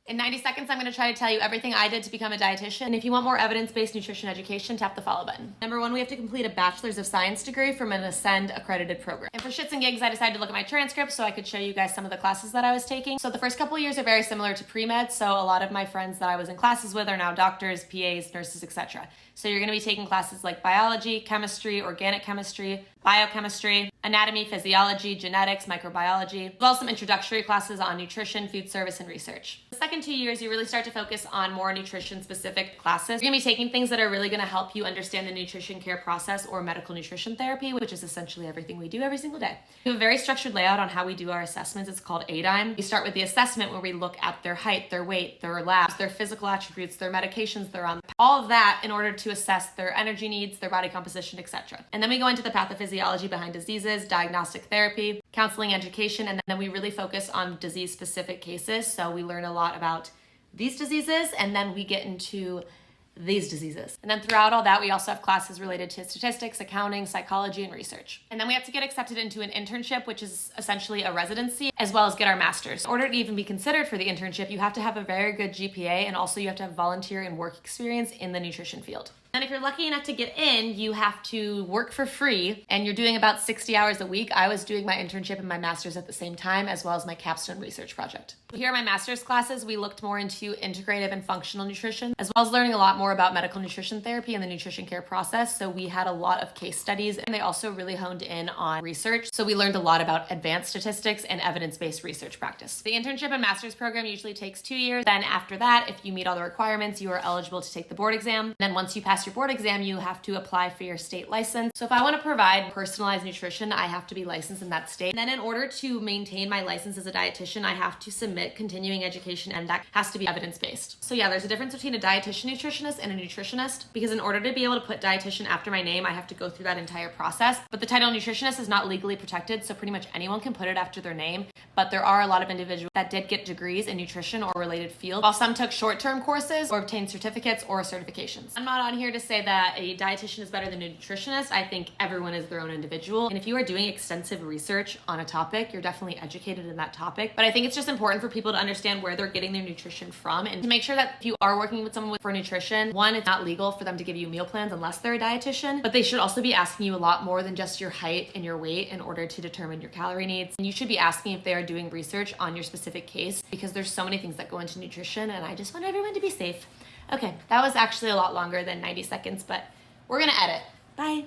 In 90 seconds, I'm gonna try to tell you everything I did to become a dietitian. And if you want more evidence-based nutrition education, tap the follow button. Number one, we have to complete a Bachelor's of Science degree from an ACEND-accredited program. And for shits and gigs, I decided to look at my transcripts so I could show you guys some of the classes that I was taking. So the first couple years are very similar to pre-med, so a lot of my friends that I was in classes with are now doctors, PAs, nurses, etc. So you're gonna be taking classes like biology, chemistry, organic chemistry, biochemistry, anatomy, physiology, genetics, microbiology, as well as some introductory classes on nutrition, food service, and research. The second 2 years, you really start to focus on more nutrition-specific classes. You're gonna be taking things that are really gonna help you understand the nutrition care process or medical nutrition therapy, which is essentially everything we do every single day. We have a very structured layout on how we do our assessments. It's called ADIME. We start with the assessment where we look at their height, their weight, their labs, their physical attributes, their medications they're on, all of that in order to assess their energy needs, their body composition, etc. And then we go into the pathophysiology behind diseases, diagnostic therapy, counseling, education, and then we really focus on disease-specific cases. So we learn a lot about these diseases, and then we get into these diseases. And then throughout all that, we also have classes related to statistics, accounting, psychology, and research. And then we have to get accepted into an internship, which is essentially a residency, as well as get our master's. In order to even be considered for the internship, you have to have a very good GPA, and also you have to have volunteer and work experience in the nutrition field. And if you're lucky enough to get in, you have to work for free, and you're doing about 60 hours a week. I was doing my internship and my master's at the same time, as well as my capstone research project. Here in my master's classes, we looked more into integrative and functional nutrition, as well as learning a lot more about medical nutrition therapy and the nutrition care process. So we had a lot of case studies, and they also really honed in on research. So we learned a lot about advanced statistics and evidence-based research practice. The internship and master's program usually takes 2 years. Then after that, if you meet all the requirements, you are eligible to take the board exam. Then once you pass your board exam, you have to apply for your state license. So if I want to provide personalized nutrition, I have to be licensed in that state. And then in order to maintain my license as a dietitian, I have to submit continuing education, and that has to be evidence-based. So yeah, there's a difference between a dietitian-nutritionist and a nutritionist, because in order to be able to put dietitian after my name, I have to go through that entire process. But the title nutritionist is not legally protected, so pretty much anyone can put it after their name. But there are a lot of individuals that did get degrees in nutrition or related fields, while some took short-term courses or obtained certificates or certifications. I'm not on here to say that a dietitian is better than a nutritionist. I think everyone is their own individual. And if you are doing extensive research on a topic, you're definitely educated in that topic. But I think it's just important for people to understand where they're getting their nutrition from, and to make sure that if you are working with someone for nutrition, one, it's not legal for them to give you meal plans unless they're a dietitian, but they should also be asking you a lot more than just your height and your weight in order to determine your calorie needs. And you should be asking if they are doing research on your specific case, because there's so many things that go into nutrition, and I just want everyone to be safe. Okay, that was actually a lot longer than 90 seconds, but we're gonna edit. Bye.